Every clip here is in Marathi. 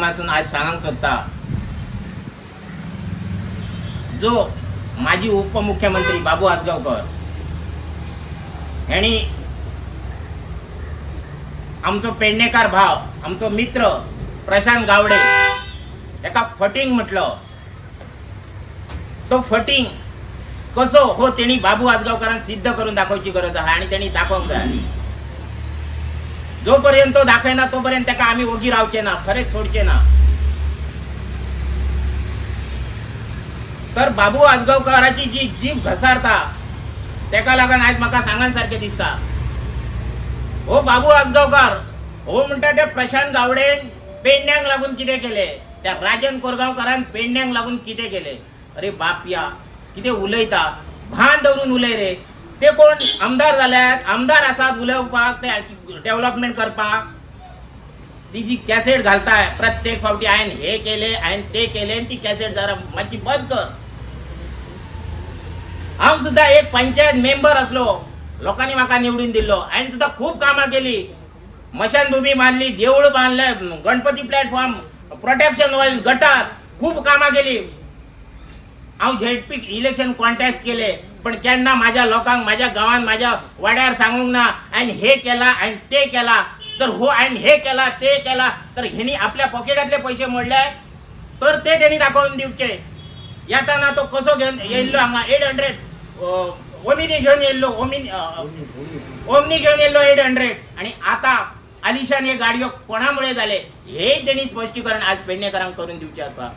मासून आज सांगांक सोदता जो माजी उपमुख्यमंत्री बाबू आजगावकर हेणी आमचो पेडणेकार भाव आमचो मित्र प्रशांत गावडे एका फटींग म्हटलो. तो फटींग कसो हो तेणी बाबू आजगावकरांक सिद्ध करून दाखवची गरज आहे आणि तेणी दाखवूंक जाय. जोपर्यंत तो दाखयना तोपर्यंत त्याका आम्ही ओगी रावचे ना, खरेच सोडचे ना. तर बाबू आजगावकराची जी जीभ घसारता तेका लागून आज म्हाका सांगान सारखे दिसता. हो बाबू आजगावकर हो म्हणटा त्या प्रशांत गावडेन पेडण्यांक लागून कितें केले, त्या राजन कोरगांवकरान पेडण्यांक लागून कितें केले. अरे बापया कितें उलयता, भान दवरून उलय रे. ते कोण आमदार जाल्यात, आमदार आसात उलोवपाक, ते डेव्हलपमेंट करपाक. ती जी कॅसेट घालताय प्रत्येक फावटी हांवें हे केले हांवें ते केले आणि ती कॅसेट जरा मातशी बंद कर. हांव सुद्धा एक पंचायत मेंबर असलो, लोकांनी म्हाका निवडून दिल्लो. हांवें सुद्धा खूप कामां केली, मशानभूमी बांधली, देवूळ बांधले, गणपती प्लॅटफॉर्म, प्रोटेक्शन वॉल, गटार, खूप कामां केली. हांव झेडपी इलेक्शन कॉन्टेस्ट केले, पण केन्ना माझ्या लोकांक माझ्या गावात माझ्या वाड्यार सांगूंक ना हांवें हे केला हांवें ते केला. तर हो हांवें हे केला ते केला तर हेणी आपल्या पॉकेटातले पैसे मोडले तर ते तेणी दाखवून दिवचे. येताना तो कसो घेऊन येयल्लो हांगा 800 ओमिनी घेऊन येयल्लो, ओमनी घेऊन येयल्लो 800. आणि आता आलिशान हे गाडयो कोणामुळे झाले हे तेणी स्पष्टीकरण आज पेडणेकरांक करून दिवचे आसा.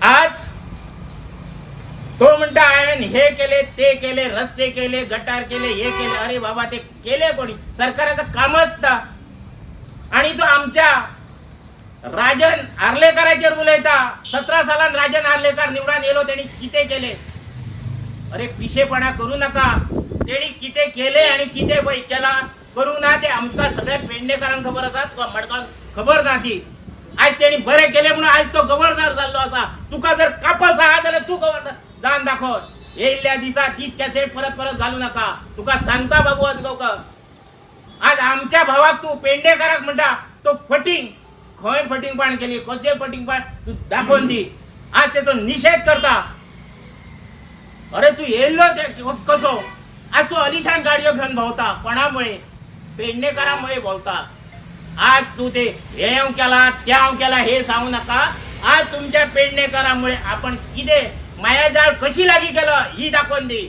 आज तो म्हणता हांवें हे केले ते केले, रस्ते केले, गटार केले, हे केले. अरे बाबा ते केले कोणी? सरकाराचं कामच ता. आणि तो आमच्या राजन आर्लेकराचेर उलयता. 17 सालान राजन आर्लेकर निवडून येलो, त्यांनी कितें केले. अरे पिशेपणा करू नका. तेणी कितें केले आणि कितें पळय केला करू ना ते आमकां सगळ्या पेडणेकारांक खबर आसा, तुका मडगांव खबर ना. ती आज तेणी बरें केले म्हणून आज तो गव्हर्नर जाल्लो आसा. तुका जर कापस आहा जाल्यार तू गव्हर्नर जावन दाखव. येयल्ल्या दिसा तीच कॅसेट परत परत घालू नका. तुका सांगता बाबू आजगावकर, आज आमच्या भावाक तू पेडणेकाराक म्हणटा तो फटींग, खंय फटींगपण केली, कशें फटींगपण तू दाखोवन दी. आज तेचो निषेध करता. अरे तू येयल्लो ते कसो? आज तू अलिशान गाडयो घेऊन भोंवता. कोणामुळे? पेडणेकारामुळे भोंवता. आज तू ते हे हांव केला ते हांव केला हे सांगू नका. आज तुमच्या पेडणेकारामुळे आपण कितें मायाजाळ कशी लागी केलं ही दाखवून दी.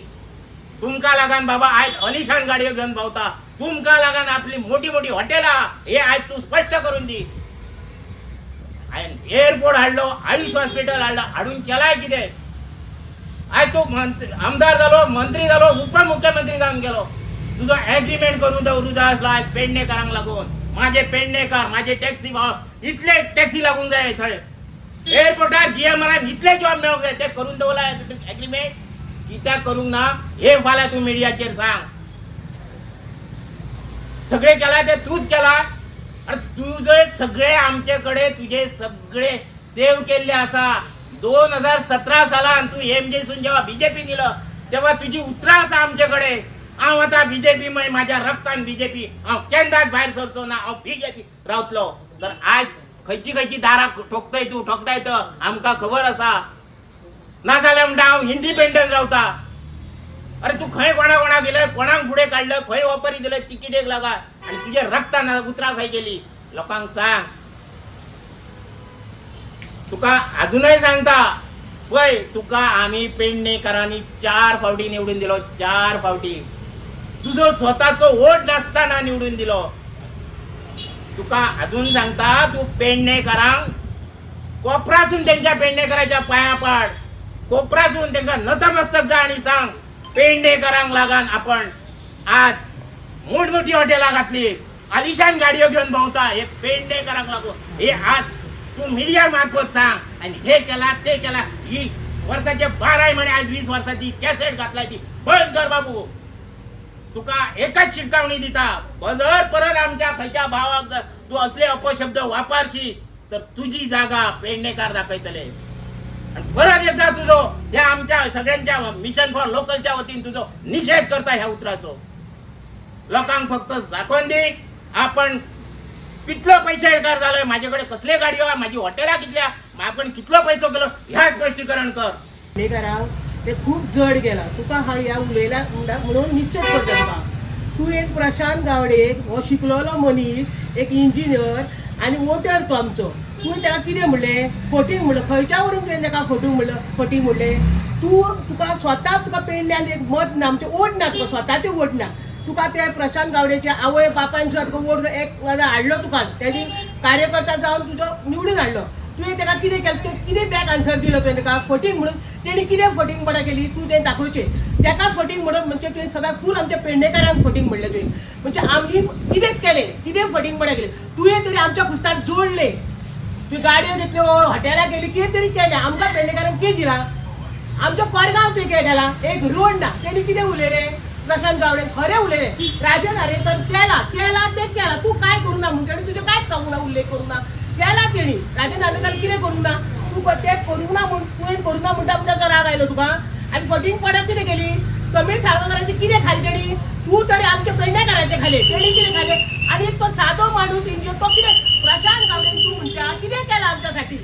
तुमका लागून बाबा आज अलिशान गाडयो घेऊन भोंवता. तुमका लागून आपली मोठी मोठी हॉटेला हे आज तू स्पष्ट करून दी. एअरपोर्ट हाडलो, आयुष हॉस्पिटल हाडलं, हाडून केलाय कितें? आज तू आमदार जालो, मंत्री जालो, उपमुख्यमंत्री जाऊन गेलो. तुझो एग्रीमेंट करून दवरू जाय आसलो आज पेडणेकारांक लागून. माझे पेडणेकार, माझे टॅक्सी भाव इतले टॅक्सी लागून जाय थंय. एअरपोर्टार जीएमआरान इतले जॉब मेळूंक जाय ते करून दवरलाय एग्रीमेंट. कित्याक करूंक ना हे फाल्यां तू मिडियाचेर सांग. सगळे केला ते तूच केला. अरे तुझे सगळे आमचेकडे तुझे सगळे सेव्ह केल्ले आसा. 2017 सालान तू एमजेसून जेव्हा बीजेपी दिलं तेव्हा तुझी उतरां आसा आमचेकडे. हांव आतां बीजेपी मय माझ्या रक्तान बीजेपी, हांव केन्नाच भायर सरचो ना, हांव बीजेपी रावतलो. तर आज खंयची खंयची दारां ठोकताय तू ठोकताय तर आमकां खबर आसा. नाजाल्यार म्हणटा हांव इंडिपेंडंट रावता. अरे तू खंय कोणा कोणाक गेले, कोणाक फुडें काडलं, खंय वापरी दिले तिकीटेक लागा आणि तुझे रक्तान उतरां खंय गेली लोकांक सांग. तुका अजूनय सांगता पळय, तुका आम्ही पेडणेकारांनी 4 फावटी निवडून दिलो. 4 फावटी तुझो स्वतःचो वोट नासतना निवडून दिलो. तुका अजून सांगता, तू पेडणेकारांक कोपरासून त्यांच्या पेडणेकाराच्या पाया पाड. कोपरासून त्यांना नतमस्तक जा आणि सांग पेडणेकारांक लागून आपण आज मोठमोठी हॉटेलां घातली, आलिशान गाडयो घेऊन भोंवता. हे पेडणेकारांक लागून. हे आज तू मीडिया मार्फत सांग. आणि हे केला ते केला. ही वर्षाचे 12 म्हणे आज 20 वर्षाची कॅसेट घातलाय ती बंद कर बाबू. तुका एकच शिटकावणी दिता. जर परत आमच्या खंयच्या भावाक तू असले अपशब्द वापरशी तर तुझी जागा पेडणेकार दाखयतले. आणि परत एकदा तुझो या आमच्या सगळ्यांच्या मिशन फॉर लोकलच्या वतीन तुझो निषेध करता ह्या उतराचो. लोकांक फक्त दाखवून दी आपण कितलो पैसेकार झालोय, माझ्याकडे कसले गाडयो आहे, माझी हॉटेलां कितल्या, आपण कितलो पैसो केलो ह्या स्पश्टीकरण कर. ते खूप जड गेला तुका हा या उलयला म्हणून निश्चित करता तुका. तू एक प्रशांत गावडे हो शिकलेलो मनीस, एक इंजिनियर आनी वोटर तो आमचो. तुवें ताका कितें म्हणलें, फटींग म्हणलें. खंयच्या वरून तुवें ताका फटींग म्हणलें. तुका स्वता तुका पेडण्यान एक मत ना, आमचें वोट ना, तुका स्वताचें वोट ना. तुका त्या प्रशांत गावडेच्या आवय बापायन सुद्दां तुका वोट एक हाडलो तुका, तेजी कार्यकर्ता जावन तुजो निवडून हाडलो. तुवें ताका कितें केलें, कितें बॅक आन्सर दिलो तुवें ताका फटींग म्हणून. तेणी कितें फटींग पडा केली तूं तें दाखोवचें. ताका फटींग म्हणून म्हणजे तुवें सगळ्या फूल आमच्या पेडणेकारांक फटींग म्हणलें तुवें. म्हणजे आमी कितेंच केलें, कितें फटींग पडा केलें. तुवें तरी आमच्या खुस्तार जोडलें, तुवें गाडयो घेतल्यो, हॉटेलां गेली, कितें तरी केलें. आमकां पेडणेकारांक कितें दिलां, आमच्या कोरगांव तुवें कितें केलां, एक रोड ना. तेणी कितें उलयलें प्रशांत गावडेन, खरें उलयलें. राजन आरेकर केला तें केला, तूं काय करूं ना म्हणून तुजें कांयच सांगूंक ना, उल्लेख करूं ना. केला तेणी. राजन आरेकर कितें करूं ना, तूं तें करूं ना म्हूण तुवें करूं ना म्हणटा ताचो राग आयलो तुका. आनी फटींग पडत कितें केली, समीर साळगांवकारांची कितें खाली तेणी, तूं तरी आमच्या पेडणेकारांचे खाले, तेणी कितें खालें. आनी तो सादो माणूस इंजिनियर तो कितें, प्रशांत गावडेन तूं म्हणटा कितें केलां आमच्यासाठी,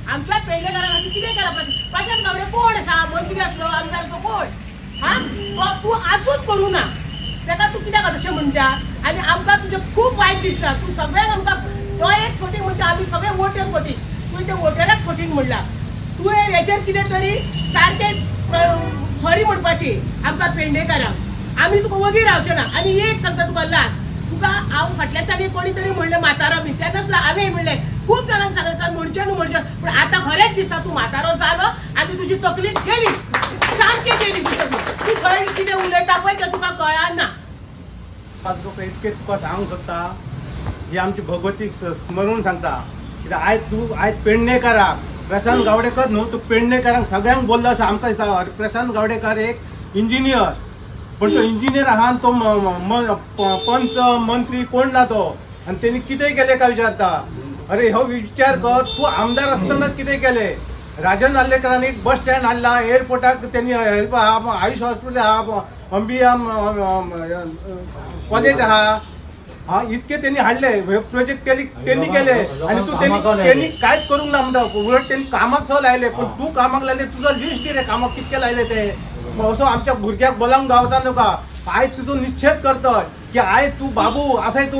आमच्या पेडणेकारांसाठी कितें केलां. प्रशांत गावडे कोण आसा, मंत्री आसलो, आमदार आसलो, कोण हा, तूं आसूच करूं ना. ताका तूं कित्याक अशें म्हणटा. आनी आमकां तुजें खूब वायट दिसता. तूं सगळ्यांक आमकां तो एक फटींग म्हणजे आमी सगळे वोटर फटींग, तुवें त्या वोटराक फटींग म्हणला. तुवें हेचेर कितें तरी सारकें सॉरी म्हणपाची आमकां पेडणेकारांक. आमी तुका वगीर रावचे ना. आनी एक सांगता तुका लास्ट, तुका हांव फाटल्या दिसांनी कोणी तरी म्हणलें म्हातारो बी, तेन्ना सुद्दां हांवें म्हणलें, खूब जाणांक सांगलें म्हणचें न्हू म्हणचें, पूण आतां खरेंच दिसता तूं म्हातारो जालो आनी तुजी तकली गेली, सामकी गेली ती तकली. तूं खंय कितें उलयता पळय तें तुका कळना. आज तुका इतकें तुका सांगूंक सोदता, ही आमची भगवतीक स्मरून सांगता. कित्याक आयज पेडणेकाराक प्रशांत गावडेकर न्हू, तूं पेडणेकारांक सगळ्यांक बोल्लो अशें आमकां दिसता. प्रशांत गावडेकर एक इंजिनियर, पण तो इंजिनियर आहा आनी तो पंच मंत्री कोण ना तो, आनी तेणी कितें केलें काय विचारता. अरे हो विचार कर, तूं आमदार आसतना कितें केलें. राजन नार्लेकरान एक बस स्टँड हाडला, एअरपोर्टाक त्यांनी हेल्प आहा, आयुष हॉस्पिटल आहा, MBM कॉलेज आहा, हा इतके त्यांनी हाडले प्रोजेक्ट त्यांनी केले. आणि तू त्यांनी कांयच करूंक ना म्हणटा, उलट त्यांनी कामाक सो लायले. पण तू कामाक लायले, तुजो लिस्ट दी रे कामाक कितके लायले ते. असो आमच्या भुरग्याक बोलावंक गावता नका. आयज तुजो निश्चय करतय की आयज तू बाबू आसाय, तू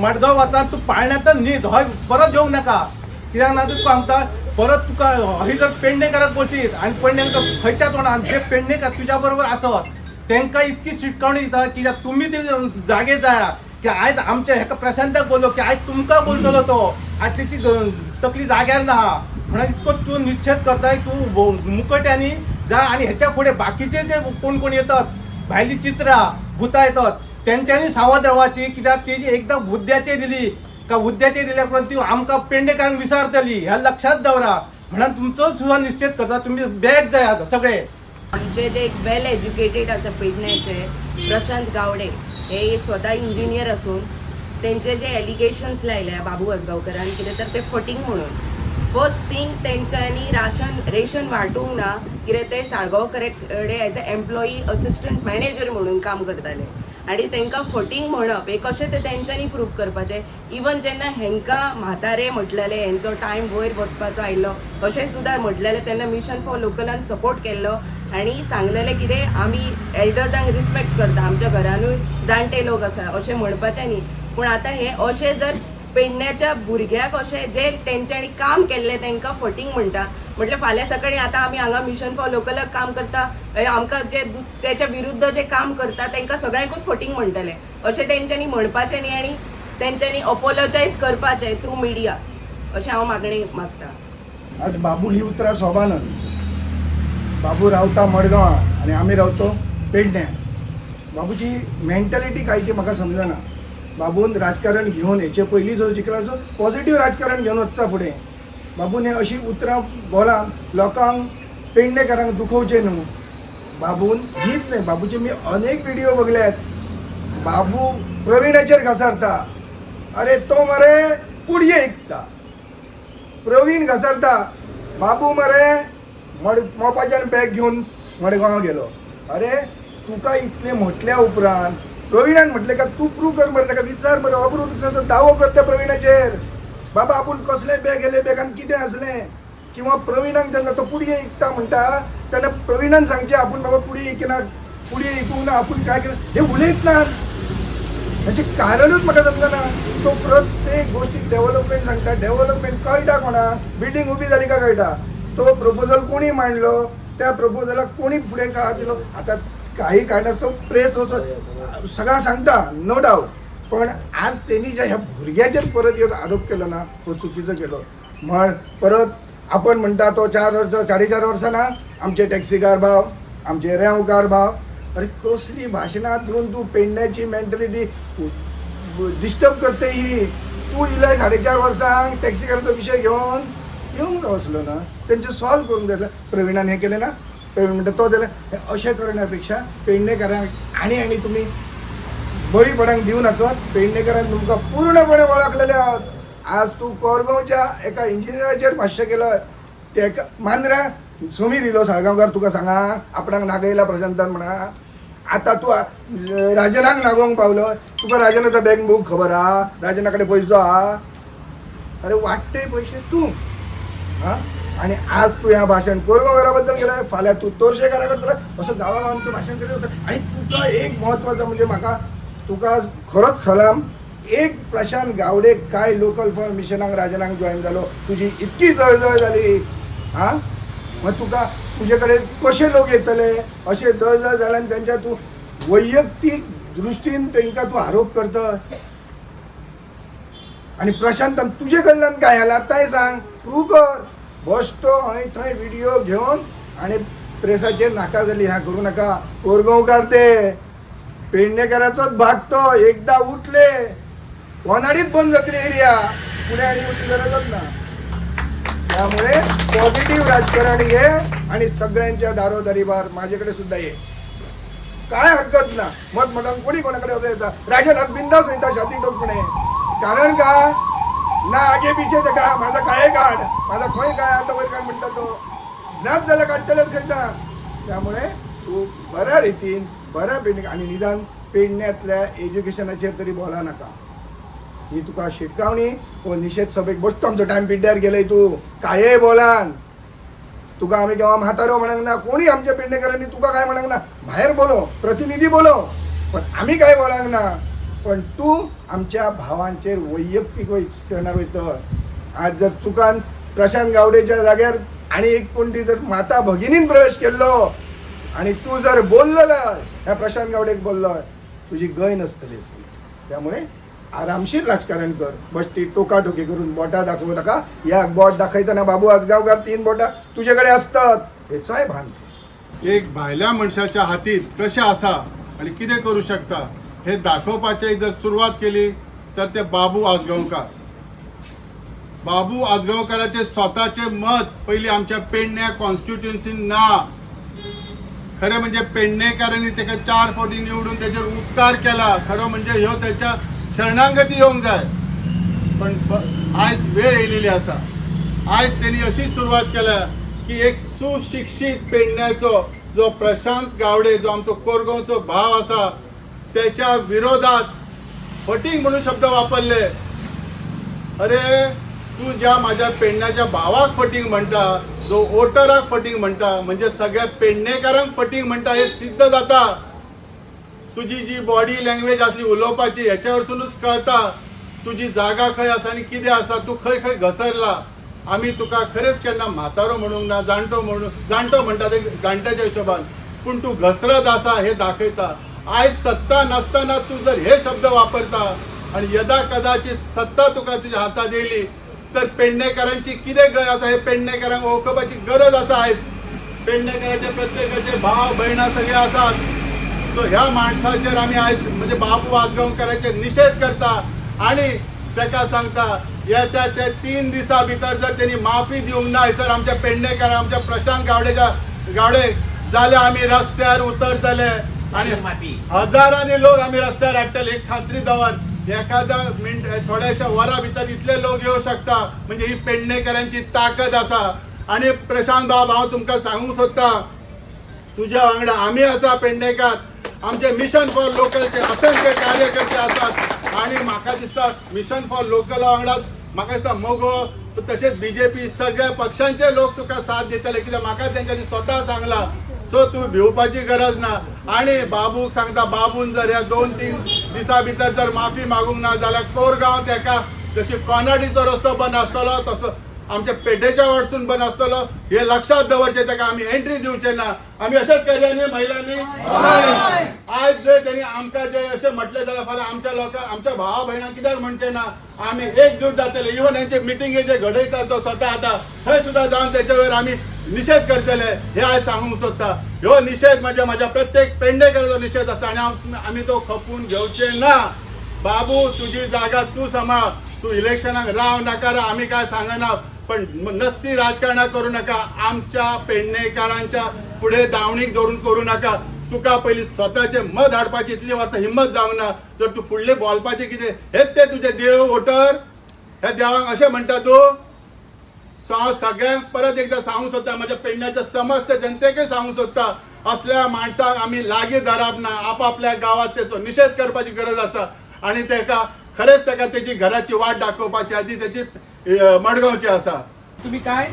मडगांव वता, तू पाळण्यात न्हीद हय परत येवंक नाका. कित्याक ना तुका सांगता, परत तुका हय जर पेडणेकाराक बोलशीत आनी पेडणेकार खंयच्या तोंडान जे पेडणेकार तुज्या बरोबर आसत तांकां इतकी शिटकावणी दिता. कित्याक तुमी ते जागे जाया की आयज आमच्या हेका प्रशांताक बोललो की आयज तुमकां बोलतलो तो, आयज तेची तकली जाग्यार ना. म्हणून इतको तूं निश्चित करताय, तूं मुकट्यांनी जा. आनी हेच्या फुडें बाकीचे जे कोण येतात, भायली चित्रां भुतां येतात, तेंच्यांनी सावध रावची. कित्याक तेजी एकदां हुद्द्याचेर दिली का हुद्द्याचेर दिल्या उपरांत ती आमकां पेडणेकारांक विसारतली, ह्या लक्षात दवरा. म्हणून तुमचो सुद्दां निश्चित करता, तुमी बॅक जायात सगळे. आमचे जे एक वेल एज्युकेटेड आसा पेडण्याचे प्रशांत गावडे, हे स्वता इंजिनियर असून तेंचे जे एलिगेशन्स लायल्या बाबू आसगांवकरांनी कितें तर ते फटींग म्हणून. फर्स्ट थिंग तेंच्यांनी रेशन वांटूंक ना, कित्याक ते साळगांवकर कडेन as a employee assistant manager म्हणून काम करताले. आनी तांकां फटींग म्हणप हे कशें ते तेंच्यांनी प्रूव करपाचें. इवन जेन्ना हेंकां म्हातारे म्हटलेले, हेंचो टायम वयर वचपाचो आयिल्लो, अशेंच सुद्दां म्हटलेलें, तेन्ना मिशन फॉर लोकलान सपोर्ट केल्लो आनी सांगलेलें कितें आमी एल्डर्सांक रिस्पेक्ट करता, आमच्या घरानूय जाणटे लोक आसा अशें म्हणपाचें न्ही. पूण आतां हें अशें जर पेडण्याच्या भुरग्याक अशें जे तेंच्यांनी काम केल्लें तांकां फटींग म्हणटा, म्हटल्यार फाल्यां सकाळी आतां आमी हांगा मिशन फॉर लोकलाक काम करता, आमकां जे तेच्या विरुद्ध जे काम करता तांकां सगळ्यांकूच फटींग म्हणटले अशें तेंच्यांनी म्हणपाचें न्ही. आनी तेंच्यांनी अपोलोजायज करपाचें थ्रू मिडिया, अशें हांव मागणी मागता. आज बाबू ही उतरां सोबानन. बाबू रावता मडगांव आनी आमी रावतो पेडण्या. बाबूची मेंटॅलिटी काय ती म्हाका समजना. बाबून राजकारण घेवन हेचे पयलीं जो जिखलाचो पॉझिटिव्ह राजकारण घेवन वचचा फुडें. बाबून हे अशी उतरां बोलान लोकांक पेडणेकारांक दुखोवचें न्हू. बाबून हीच न्हय, बाबूचे मी अनेक व्हिडिओ बघल्यात. बाबू प्रवीणाचेर घसारता, अरे तो मरे कुडये विकता. प्रवीण घसारता, बाबू मरे मोपाच्यान बॅग घेवन मडगांव गेलो. अरे तुका इतलें म्हटल्या उपरांत प्रवीणान म्हटले का तू प्रूव कर मरे ताका विचार मरे अब्रून दावो कर त्या प्रवीणाचेर बाबा आपूण कसले बॅग गेले बॅगान कितें असलें किंवा प्रवीणाक जेन्ना तो पुडये विकता म्हणटा तेन्ना प्रवीणान सांगचे आपूण बाबा पुडये विकना पुडये विकूंक ना आपूण काय केलं हे उलयत ना हेचे कारणूच म्हाका समजना तो प्रत्येक गोष्टीक डेव्हलपमेंट सांगता डेव्हलपमेंट कळटा कोणा बिल्डींग उबी जाली का कळटा तो प्रपोजल कोणी मांडलो त्या प्रपोजलाक कोणी फुडें का दिलो आतां काही कारणास्तव प्रेस वचो सगळा सांगता नो डाऊट पण आज त्यांनी ज्या ह्या भुरग्याचेर परत येवन आरोप केलो ना तो चुकीचो केलो म्हण परत आपण म्हणटा तो 4 वर्सां 4.5 वर्सां ना आमचे टॅक्सीकार भाव आमचे रेंवकार भाव अरे कसली भाशणां दिवन तूं पेडण्याची मेंटलिटी डिस्टर्ब करते ही तूं इलय 4.5 वर्सांक टॅक्सीकारांचो विशय घेवन येवंक वचलो ना तेंचे सॉल्व करून जाय प्रवीणान हें केलें ना प्रवीण म्हणटा तो जाल्यार अशें करण्यापेक्षा पेडणेकारांक आनी तुमी बळीपणाक दिवं नाकात पेडणेकारान तुमकां पूर्णपणे वळखलेले आहात आज तूं कोरगांवच्या एका इंजिनियराचेर भाश्य केलं तेका मांद्र्या समीर इलो साळगांवकार तुका सांगा आपणाक नागयला प्रशांतान म्हणा आतां तूं राजनाक नागोवंक पावलो तुका राजनाचो बँक बूक खबर आहा राजना कडेन पयसो आहा अरे वाडटे पयशे तूं हां आणि आज तू ह्या भाषण कोरगांवकारा बद्दल केलं फाल्यां तू तोरशेकारा करतलो असं गांवागांवान तू भाषण केलें होतं आणि तुका एक म्हत्वाचं म्हणजे म्हाका तुका खरोच सलाम एक प्रशांत गावडे काय लोकल फॉर मिशनाक राजनाक जॉईन जालो तुजी इतकी जळजळ जाली हां मग तुका तुजे कडेन कशे लोक येतले अशे जळजळ जाल्यान तेंच्या तूं वैयक्तीक दृश्टीन तेंकां तूं आरोप करता आणि प्रशांतान तुजे कडल्यान काय जाला तें सांग प्रूव कर बसतो हय थंय व्हिडिओ घेवन आणि प्रेसाचेर नाका जाली ह्या करूं नाका कोरगांवकार ते पेडणेकाराचोच भाग तो एकदा उठले वनाडीच बंद जातली एरिया पुणे आणि उठली गरजच ना त्यामुळे पॉझिटिव्ह राजकारण घे आणि सगळ्यांच्या दारोदारीवर माझ्याकडे सुद्धा ये काय हरकत ना मत मतांक कोणी कोणाकडे वचूं येता राजन आज बिंदास वयता छाती टोकणे कारण काय ना आगे पिछे ते का माझा काय काढ माझा खंय काय आता वयर काढ म्हणटा तो नाच जाल्यार काडटलेच खंयचा त्यामुळे तू बऱ्या रितीन बऱ्या पेडणे आणि निदान पेडण्यातल्या एज्युकेशनाचेर तरी बोला नाका ही तुका शिटकावणी व निषेध सभेक बसतो आमचो टायम पिड्ड्यार गेलय तू कांय बोलान तुका आमी केव्हा म्हातारो म्हणक ना कोणी आमच्या पेडणेकारांनी तुका काय म्हणक ना भायर बोलो प्रतिनिधी बोलो पण आमी काय बोलांक ना पण तू आमच्या भावांचेर वैयक्तीक करणार वयता आज जर चुकान प्रशांत गावडेच्या जाग्यार आणि एक कोणती जर माता भगिनीन प्रवेश केल्लो आणि तू जर बोललो ह्या प्रशांत गावडेक बोललो तुझी गय नसतली त्यामुळे आरामशीर राजकारण कर बश्टी टोकाटोकी करून बोटां दाखवू नका या बोट दाखयतना बाबू आजगावकार 3 बोटां तुझे कडेन असतात हेचोय भान एक भायल्या मनशाच्या हातीत कशें आसा आणि कितें करू शकता हे दाखोवपाची जर सुरवात केली तर ते बाबू आजगावकाराचे स्वताचे मत पयलीं आमच्या पेडण्या कॉन्स्टिट्युएन्सीन ना खरें म्हणजे पेडणेकारांनी ताका 4 फावटी निवडून ताचेर उपकार केला खरो म्हणजे ह्यो त्याच्या शरणागती येवंक जाय पण आयज वेळ येयलेली आसा आयज त्यांनी अशी सुरवात केल्या की एक सुशिक्षित पेडण्याचो जो प्रशांत गावडे जो आमचो कोरगांवचो भाव आसा त्याच्या विरोधात फटींग म्हणून शब्द वापरले अरे तू ज्या माझ्या पेडण्याच्या भावाक फटींग म्हणटा जो वोटराक फटींग म्हणटा म्हणजे सगळ्या पेडणेकारांक फटींग म्हणटा हे सिद्ध जाता तुझी जी बॉडी लँग्वेज असली उलोवपाची ह्याच्या वरसूनच कळता तुझी जागा खंय आसा आनी कितें आसा तू खंय खंय घसरला आमी तुका खरेंच केन्ना म्हातारो म्हणूंक ना जाणटो म्हणटा ते जाणट्याच्या हिशोबान पूण तू घसरत आसा हे दाखयता आयज सत्ता नसतना तू जर हे शब्द वापरता आणि यदा कदाचित सत्ता तुका तुज्या हातात येयली तर पेडणेकारांची कितें गय आसा हे पेडणेकारांक वळखुपाची गरज आसा आयज पेडणेकाराचे प्रत्येकाचे भाव भयणां सगळे आसात सो ह्या माणसाचेर आमी आयज म्हणजे बाबू आजगावकाराचेर निषेध करता आणि ताका सांगता येत्या ते 3 दिसा भितर जर त्यांनी माफी दिवंक ना सर आमच्या पेडणेकार आमच्या प्रशांत गावडे जाल्यार आमी रस्त्यार उतरतले आणि हजारांनी लोक आमी रस्त्यार हाडटले एक खात्री दवर एखाद्या मिनट थोड्याशा वरा भितर इतले लोक येवं शकता म्हणजे ही पेडणेकारांची ताकद आसा आणि प्रशांत बाब हांव तुमकां सांगूंक सोदता तुज्या वांगडा आमी आसा पेडणेकार आमचे मिशन फॉर लोकलचे असंख्य कार्यकर्ते असतात आणि म्हाका दिसता मिशन फॉर लोकल वांगडाच म्हाका दिसता मोगो तसेच बीजेपी सगळ्या पक्षांचे लोक तुका साथ दितले कित्याक म्हाका तेंच्यांनी स्वता सांगला सो तूं भिवपाची गरज ना आणि बाबूक सांगता बाबून जर ह्या 2-3 दिसा भितर जर माफी मागूंक ना जाल्यार कोरगांव तेका जशी कोनाडीचो रस्तो बंद आसतलो तसो आमच्या पेटेच्या वाटसून बंद आसतलो हे लक्षात दवरचे तेका आमी एंट्री दिवचे ना आमी अशेंच केले न्ही महिलांनी आज जर त्यांनी आमकां जे अशें म्हटलें जाल्यार फाल्यां आमच्या लोकांक आमच्या भावा भयणांक कित्याक म्हणचे ना आमी एकजूट जातले इवन हेंचे मिटिंगे जे घडयता तो स्वता आता थंय सुद्दां जावन तेचे वयर आमी निषेध करतले हे आज सांगूंक सोदता ह्यो निषेध म्हणजे म्हाज्या प्रत्येक पेडणेकराचो निषेध आसा आनी आमी तो खपून घेवचे ना बाबू तुजी जागा तूं सांबाळ तूं इलेक्शनाक राव नाका आमी काय सांगना पण नसती राजकारणां करूं नाका आमच्या पेडणेकारांच्या फुडें दावणीक धरून करूं नाका तुका पयलीं स्वताचे मत हाडपाची इतली वर्सां हिम्मत जावंक ना जर तूं फुडलें बोलपाचें कितें हेच ते तुजे देव वोटर हे देवाक अशें म्हणटा तूं सो हांव सगळ्यांक परत एकदां सांगूंक सोदता म्हज्या पेडण्याच्या समस्त जनतेकय सांगूंक सोदता असल्या माणसांक आमी लागीं धरप ना आपापल्या गांवांत तेचो निषेध करपाची गरज आसा आणि तेका खरेंच तेका तेची घराची वाट दाखोवपाची आदी तेची मडगांवची आसा तुम्ही काय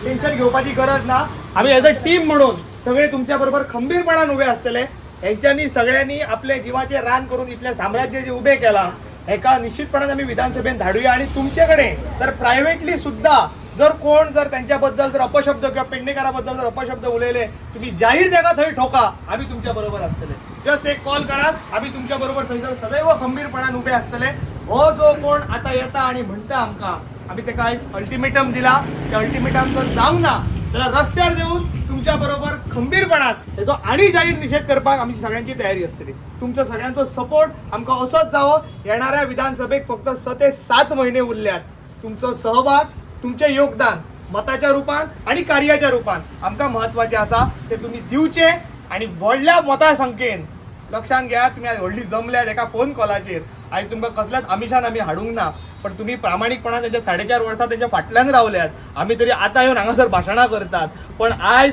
टेन्शन घेवपाची गरज ना आम्ही एज अ टीम म्हणून सगळे तुमच्या बरोबर खंबीरपणान उभे असतले यांच्यानी सगळ्यांनी आपले जीवाचे रान करून इथले साम्राज्य जे उभे केला एका निश्चितपणाने आम्ही विधानसभेत धाडूया आणि तुमच्याकडे जर प्रायव्हेटली सुद्धा जर कोण जर त्यांच्याबद्दल जर अपशब्द किंवा पेडणेकराबद्दल जर अपशब्द उलयले तुम्ही जाहीर जागा थंय ठोका आम्ही तुमच्या बरोबर असतले जस्ट एक कॉल करा आम्ही तुमच्या बरोबर थंयसर सदैव खंबीरपणान उभे असतले हो जो कोण आता येता आणि म्हणता आमका आम्ही त्याका एक अल्टिमेटम दिला त्या अल्टिमेटम जर जावंक ना जाल्यार रस्त्यार देऊन तुमच्या बरोबर खंबीरपणात त्याचो आणि जाहीर निषेध करपाक आमची सगळ्यांची तयारी असतली तुमचा सगळ्यांचो सपोर्ट आमकां असोच जावो येणाऱ्या विधानसभेक फक्त 6 ते 7 महिने उरल्यात तुमचो सहभाग तुमचे योगदान मताच्या रूपान आणि कार्याच्या रूपान आमकां महत्वाचे आसा ते तुम्ही दिवचे आणि व्हडल्या मतसंख्येन लक्षात घ्या तुम्ही आज व्हडली जमल्यात एका फोन कॉलाचेर आज तुमकां कसल्याच आमिशान आमी हाडूंक ना पण तुम्ही प्रामाणिकपणान त्यांच्या 4.5 वर्सां त्यांच्या फाटल्यान रावल्यात आम्ही तरी आता येऊन हांगासर भाशणां करतात पण आज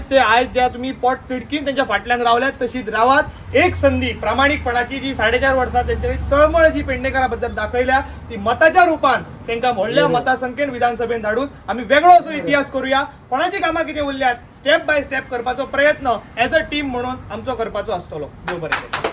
ज्या तुम्ही पोट तिडकीन त्यांच्या फाटल्यान रावल्यात तशीच रावात एक संधी प्रामाणिकपणाची जी 4.5 वर्सां त्यांची तळमळ जी पेडणेकरा बद्दल दाखयल्या ती मताच्या रूपान तांकां व्हडल्या मतसंख्येन विधानसभेत धाडून आम्ही वेगळो असो इतिहास करूया कोणाची कामां कितें उरल्यात स्टेप बाय स्टेप करपाचो प्रयत्न एज अ टीम म्हणून आमचो करपाचो आसतलो देव बरें करूं.